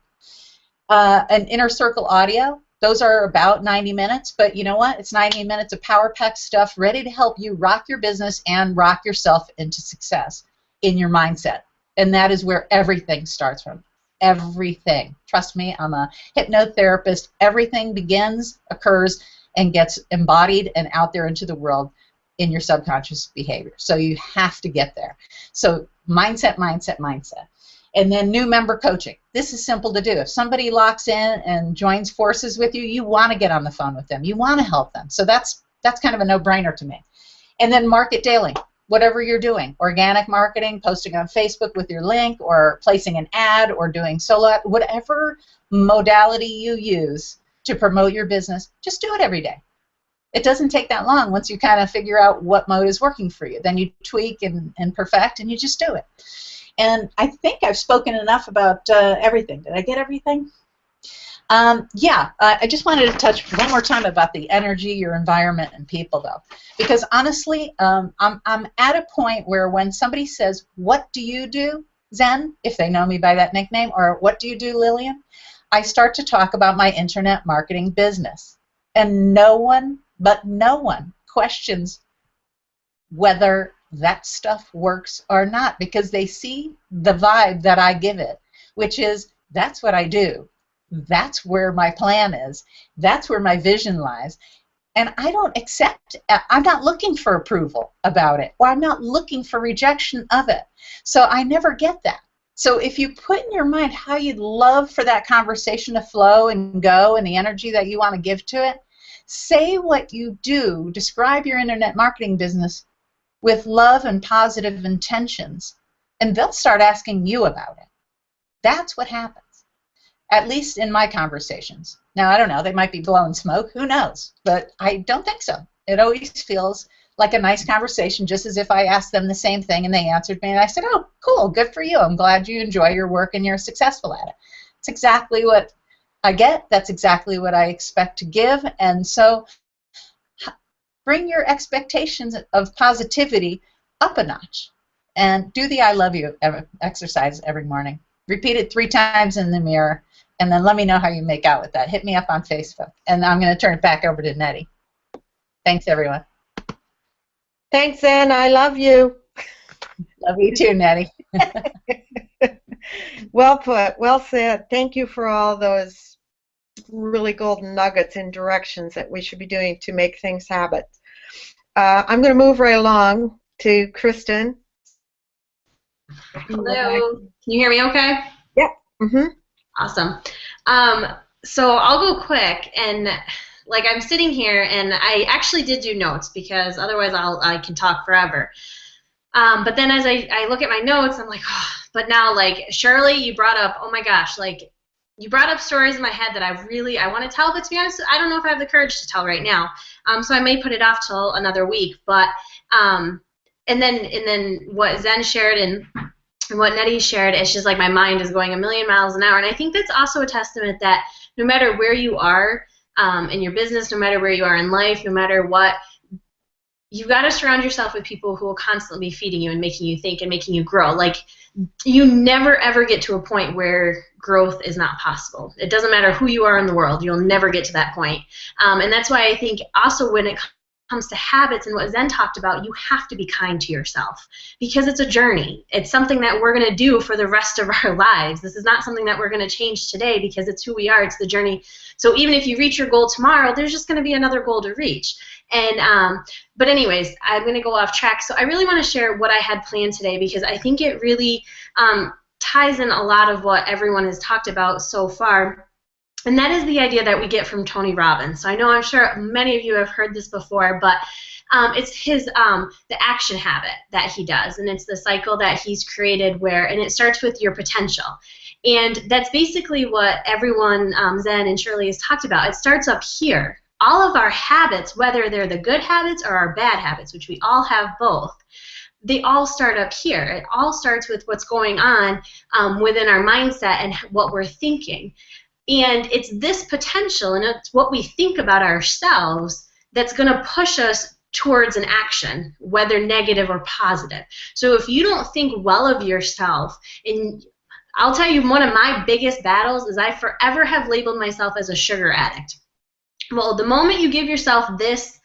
An Inner Circle audio, those are about 90 minutes, but you know what? It's 90 minutes of power-packed stuff ready to help you rock your business and rock yourself into success in your mindset. And that is where everything starts from. Everything. Trust me, I'm a hypnotherapist. Everything begins, occurs, and gets embodied and out there into the world in your subconscious behavior. So you have to get there. So mindset, mindset, mindset. And then new member coaching. This is simple to do. If somebody locks in and joins forces with you, you want to get on the phone with them. You want to help them. So that's kind of a no-brainer to me. And then market daily. Whatever you're doing, organic marketing, posting on Facebook with your link, or placing an ad, or doing solo, whatever modality you use to promote your business, just do it every day. It doesn't take that long once you kind of figure out what mode is working for you. Then you tweak and perfect, and you just do it. And I think I've spoken enough about everything. Did I get everything? I just wanted to touch one more time about the energy, your environment, and people, though. Because honestly, I'm at a point where when somebody says, what do you do, Zen, if they know me by that nickname, or what do you do, Lillian, I start to talk about my internet marketing business. And no one questions whether that stuff works or not, because they see the vibe that I give it, which is, that's what I do. That's where my plan is. That's where my vision lies. And I don't accept, I'm not looking for approval about it, or I'm not looking for rejection of it. So I never get that. So if you put in your mind how you'd love for that conversation to flow and go, and the energy that you want to give to it, say what you do, describe your internet marketing business with love and positive intentions, and they'll start asking you about it. That's what happens, at least in my conversations. Now, I don't know, they might be blowing smoke, who knows, but I don't think so. It always feels like a nice conversation, just as if I asked them the same thing and they answered me, and I said, oh, cool, good for you. I'm glad you enjoy your work and you're successful at it. It's exactly what I get. That's exactly what I expect to give. And so bring your expectations of positivity up a notch. and do the I love you exercise every morning. Repeat it 3 times in the mirror, and then let me know how you make out with that. Hit me up on Facebook, and I'm going to turn it back over to Nettie. Thanks, everyone. Thanks, Ann. I love you. Love you too, Nettie. Well put. Well said. Thank you for all those really golden nuggets and directions that we should be doing to make things habits. I'm going to move right along to Kristen. Hello. Can you hear me okay? Yep. Mm-hmm. Awesome. So I'll go quick, and like I'm sitting here, and I actually did do notes because otherwise I can talk forever. But then as I look at my notes, I'm like, oh, but now like Shirley, you brought up, oh my gosh, like you brought up stories in my head that I want to tell, but to be honest, I don't know if I have the courage to tell right now. So I may put it off till another week. But and then what Zen shared and what Nettie shared, it's just like my mind is going a million miles an hour. And I think that's also a testament that no matter where you are in your business, no matter where you are in life, no matter what, you've got to surround yourself with people who will constantly be feeding you and making you think and making you grow. Like, you never, ever get to a point where growth is not possible. It doesn't matter who you are in the world. You'll never get to that point. And that's why I think also when it comes to habits and what Zen talked about, you have to be kind to yourself because it's a journey. It's something that we're going to do for the rest of our lives. This is not something that we're going to change today because it's who we are. It's the journey. So even if you reach your goal tomorrow, there's just going to be another goal to reach. And but anyways, I'm going to go off track. So I really want to share what I had planned today because I think it really ties in a lot of what everyone has talked about so far. And that is the idea that we get from Tony Robbins. So I'm sure many of you have heard this before, but it's his the action habit that he does, and it's the cycle that he's created and it starts with your potential. And that's basically what everyone, Zen and Shirley, has talked about. It starts up here. All of our habits, whether they're the good habits or our bad habits, which we all have both, they all start up here. It all starts with what's going on within our mindset and what we're thinking. And it's this potential and it's what we think about ourselves that's going to push us towards an action, whether negative or positive. So if you don't think well of yourself, and I'll tell you one of my biggest battles is I forever have labeled myself as a sugar addict. Well, the moment you give yourself this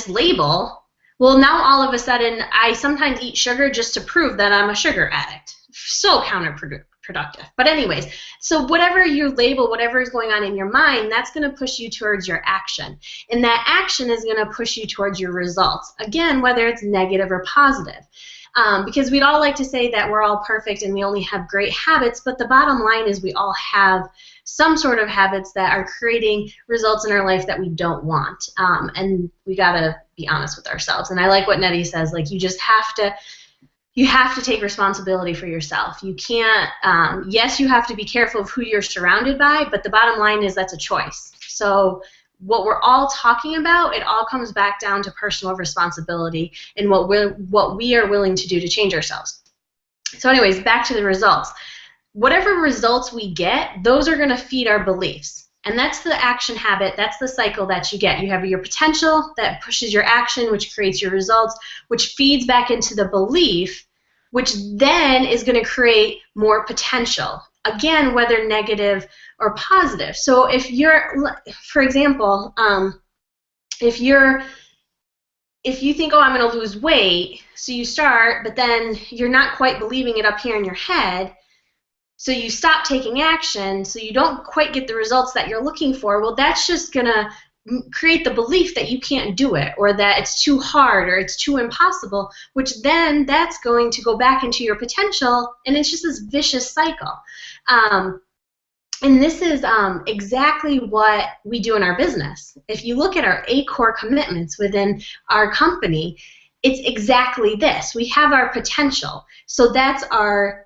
label, well, now all of a sudden I sometimes eat sugar just to prove that I'm a sugar addict. So counterproductive. But anyways, so whatever you label, whatever is going on in your mind, that's going to push you towards your action. And that action is going to push you towards your results. Again, whether it's negative or positive. Because we'd all like to say that we're all perfect and we only have great habits, but the bottom line is we all have some sort of habits that are creating results in our life that we don't want. And we got to be honest with ourselves. And I like what Nettie says, like you have to take responsibility for yourself. You can't, yes, you have to be careful of who you're surrounded by, but the bottom line is that's a choice. So what we're all talking about, it all comes back down to personal responsibility and what we are willing to do to change ourselves. So anyways, back to the results. Whatever results we get, those are going to feed our beliefs. And that's the action habit, that's the cycle that you get. You have your potential that pushes your action, which creates your results, which feeds back into the belief, which then is going to create more potential. Again, whether negative or positive. So if you're, for example, if you think, oh, I'm going to lose weight, so you start, but then you're not quite believing it up here in your head, so you stop taking action, so you don't quite get the results that you're looking for, well, that's just going to create the belief that you can't do it or that it's too hard or it's too impossible, which then that's going to go back into your potential, and it's just this vicious cycle. And this is exactly what we do in our business. If you look at our 8 core commitments within our company, it's exactly this. We have our potential. So that's our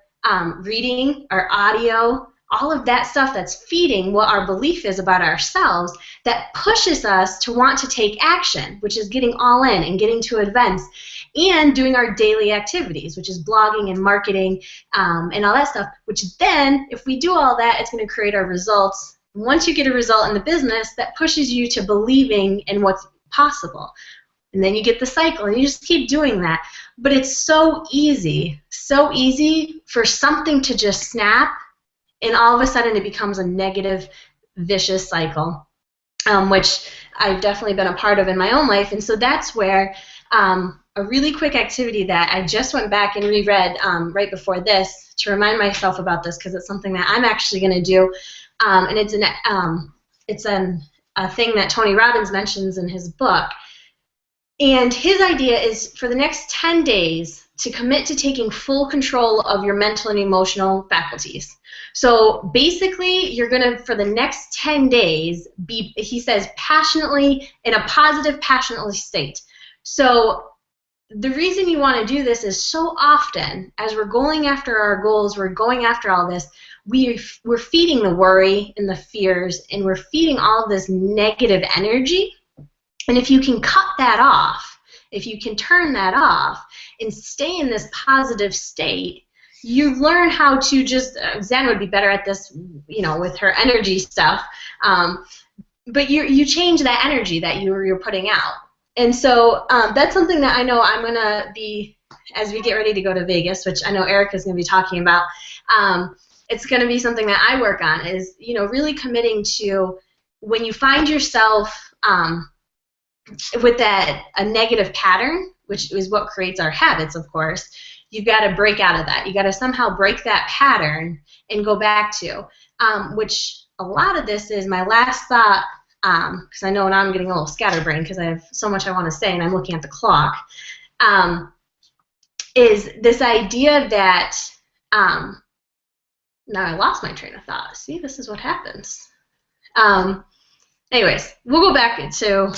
reading, our audio, all of that stuff that's feeding what our belief is about ourselves that pushes us to want to take action, which is getting all in and getting to events and doing our daily activities, which is blogging and marketing and all that stuff, which then, if we do all that, it's going to create our results. Once you get a result in the business, that pushes you to believing in what's possible. And then you get the cycle, and you just keep doing that. but it's so easy for something to just snap, and all of a sudden it becomes a negative, vicious cycle, which I've definitely been a part of in my own life. And so that's where a really quick activity that I just went back and reread right before this to remind myself about this, because it's something that I'm actually going to do, and it's a thing that Tony Robbins mentions in his book. And his idea is for the next 10 days to commit to taking full control of your mental and emotional faculties. So basically, you're going to, for the next 10 days, be, he says, passionately, in a positive, passionately state. So the reason you want to do this is so often, as we're going after our goals, we're going after all this, we're feeding the worry and the fears, and we're feeding all of this negative energy. And if you can cut that off, if you can turn that off and stay in this positive state, you learn how to just, Zen would be better at this, you know, with her energy stuff, but you change that energy that you're putting out. And so that's something that I know I'm going to be, as we get ready to go to Vegas, which I know Erica's going to be talking about, it's going to be something that I work on, is, you know, really committing to, when you find yourself with a negative pattern, which is what creates our habits, of course, you've got to break out of that. You've got to somehow break that pattern and go back to, which a lot of this is my last thought, because I know now I'm getting a little scatterbrained because I have so much I want to say and I'm looking at the clock, is this idea that, now I lost my train of thought. See, this is what happens. Anyways, we'll go back to,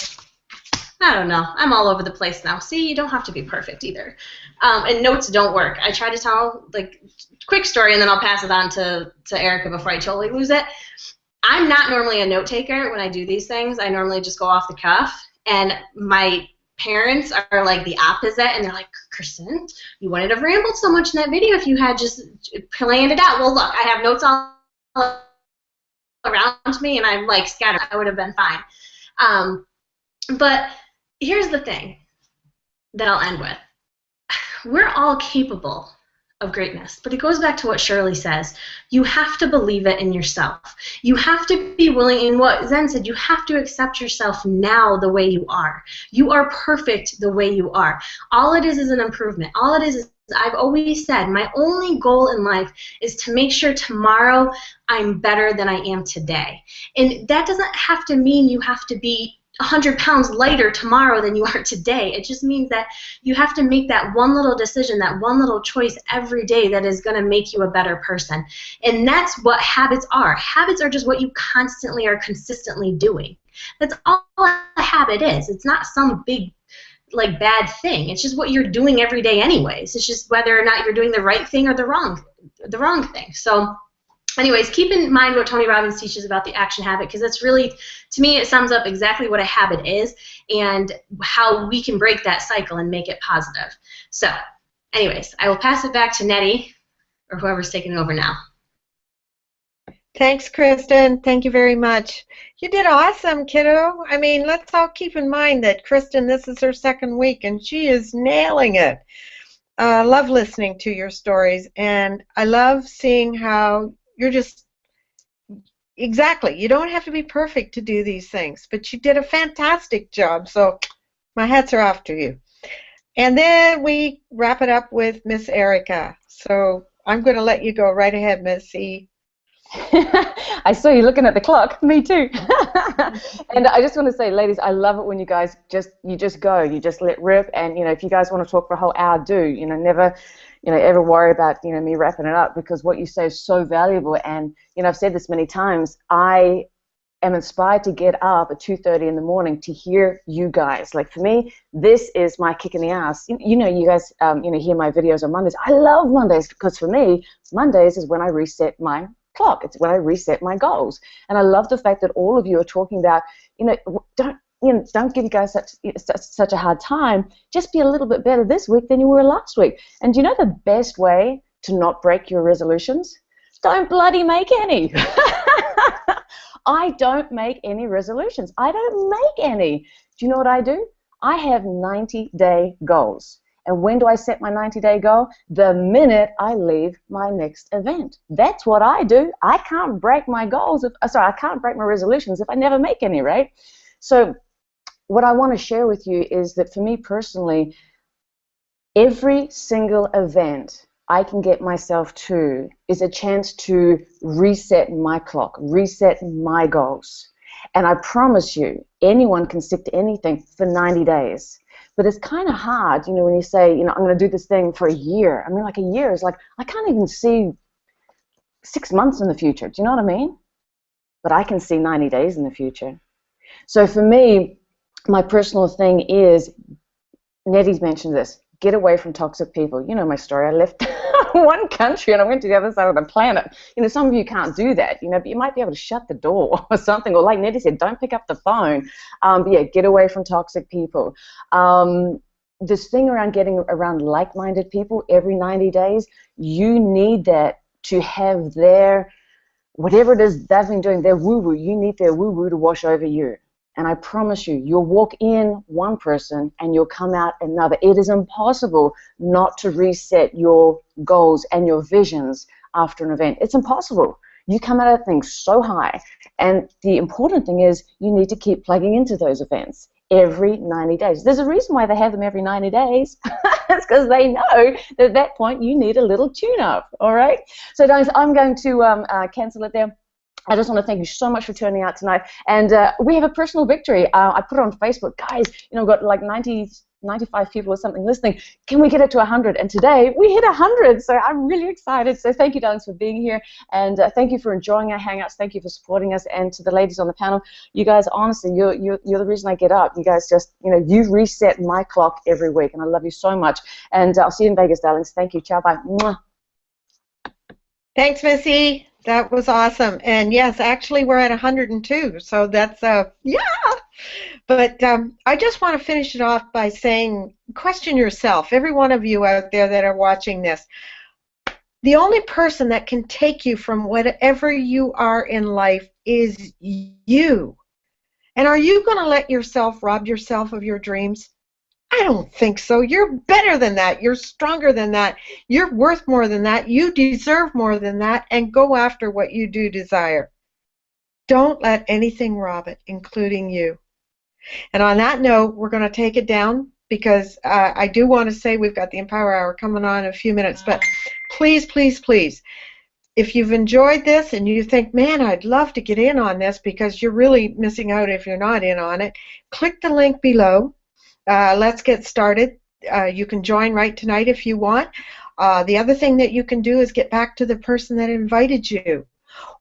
I don't know, I'm all over the place now. See, you don't have to be perfect either. And notes don't work. I try to tell, like, quick story, and then I'll pass it on to Erica before I totally lose it. I'm not normally a note taker when I do these things. I normally just go off the cuff, and my parents are like the opposite, and they're like, Kristen, you wouldn't have rambled so much in that video if you had just planned it out. Well, look, I have notes all around me, and I'm like scattered. I would have been fine. But here's the thing that I'll end with. We're all capable of greatness, but it goes back to what Shirley says. You have to believe it in yourself. You have to be willing, and what Zen said, you have to accept yourself now the way you are. You are perfect the way you are. All it is an improvement. All it is, I've always said, my only goal in life is to make sure tomorrow I'm better than I am today. And that doesn't have to mean you have to be 100 pounds lighter tomorrow than you are today. It just means that you have to make that one little decision, that one little choice every day that is going to make you a better person. And that's what habits are. Habits are just what you constantly are consistently doing. That's all a habit is. It's not some big, like, bad thing. It's just what you're doing every day anyways. It's just whether or not you're doing the right thing or the wrong thing. So anyways, keep in mind what Tony Robbins teaches about the action habit, because that's really, to me, it sums up exactly what a habit is and how we can break that cycle and make it positive. So anyways, I will pass it back to Nettie, or whoever's taking it over now. Thanks, Kristen. Thank you very much. You did awesome, kiddo. I mean, let's all keep in mind that Kristen, this is her second week, and she is nailing it. I love listening to your stories, and I love seeing how you're just, exactly, you don't have to be perfect to do these things, but you did a fantastic job, so my hats are off to you. And then we wrap it up with Miss Erica. So I'm going to let you go right ahead, Miss E. I saw you looking at the clock. Me too. And I just want to say, ladies, I love it when you guys just go, you just let rip, and if you guys want to talk for a whole hour, do. Never ever worry about me wrapping it up, because what you say is so valuable. And I've said this many times, I am inspired to get up at 2:30 in the morning to hear you guys. Like, for me, this is my kick in the ass. You guys hear my videos on Mondays. I love Mondays, because for me, Mondays is when I reset my clock. It's when I reset my goals. And I love the fact that all of you are talking about, don't give you guys such a hard time. Just be a little bit better this week than you were last week. And the best way to not break your resolutions? Don't bloody make any. I don't make any resolutions. I don't make any. Do you know what I do? I have 90-day goals. And when do I set my 90-day goal? The minute I leave my next event. That's what I do. I can't break my goals, I can't break my resolutions if I never make any, right? So what I want to share with you is that for me personally, every single event I can get myself to is a chance to reset my clock, reset my goals. And I promise you, anyone can stick to anything for 90 days. But it's kind of hard, you know, when you say, you know, I'm going to do this thing for a year. I mean, like a year is like, I can't even see 6 months in the future. Do you know what I mean? But I can see 90 days in the future. So for me, my personal thing is, Nettie's mentioned this, get away from toxic people. You know my story. I left one country and I went to the other side of the planet. You know, some of you can't do that, you know, but you might be able to shut the door or something. Or like Nettie said, don't pick up the phone. But yeah, get away from toxic people. This thing around getting around like-minded people every 90 days, you need that to have their, whatever it is they've been doing, their woo-woo, you need their woo-woo to wash over you. And I promise you, you'll walk in one person and you'll come out another. It is impossible not to reset your goals and your visions after an event. It's impossible. You come out of things so high. And the important thing is you need to keep plugging into those events every 90 days. There's a reason why they have them every 90 days. It's because they know that at that point you need a little tune-up, all right? So guys, I'm going to cancel it there. I just want to thank you so much for turning out tonight. And we have a personal victory. I put it on Facebook. Guys, you know, got like 95 people or something listening. Can we get it to 100? And today we hit 100. So I'm really excited. So thank you, darlings, for being here. And thank you for enjoying our Hangouts. Thank you for supporting us. And to the ladies on the panel, you guys, honestly, you're the reason I get up. You guys just, you know, you reset my clock every week. And I love you so much. And I'll see you in Vegas, darlings. Thank you. Ciao. Bye. Mwah. Thanks, Missy. That was awesome. And yes, actually we're at 102, so that's, yeah. But I just want to finish it off by saying, question yourself, every one of you out there that are watching this. The only person that can take you from whatever you are in life is you. And are you going to let yourself rob yourself of your dreams? I don't think so. You're better than that. You're stronger than that. You're worth more than that. You deserve more than that, and go after what you do desire. Don't let anything rob it, including you. And on that note, we're going to take it down because I do want to say we've got the Empower Hour coming on in a few minutes, but please, please, please, if you've enjoyed this and you think, man, I'd love to get in on this because you're really missing out if you're not in on it, click the link below. Let's get started. You can join right tonight if you want. The other thing that you can do is get back to the person that invited you,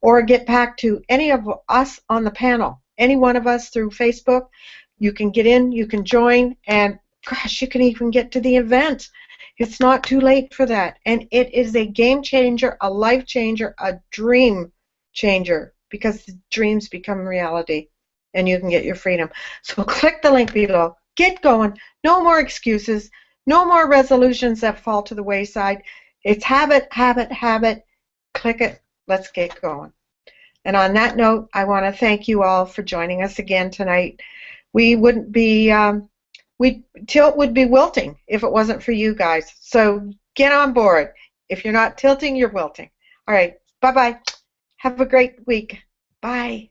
or get back to any of us on the panel, any one of us through Facebook. You can get in, you can join, and gosh, you can even get to the event. It's not too late for that. And it is a game changer, a life changer, a dream changer, because the dreams become reality and you can get your freedom. So click the link below. Get going. No more excuses. No more resolutions that fall to the wayside. It's habit, habit, habit. Click it. Let's get going. And on that note, I want to thank you all for joining us again tonight. We wouldn't be, Tilt would be wilting if it wasn't for you guys. So get on board. If you're not tilting, you're wilting. All right. Bye-bye. Have a great week. Bye.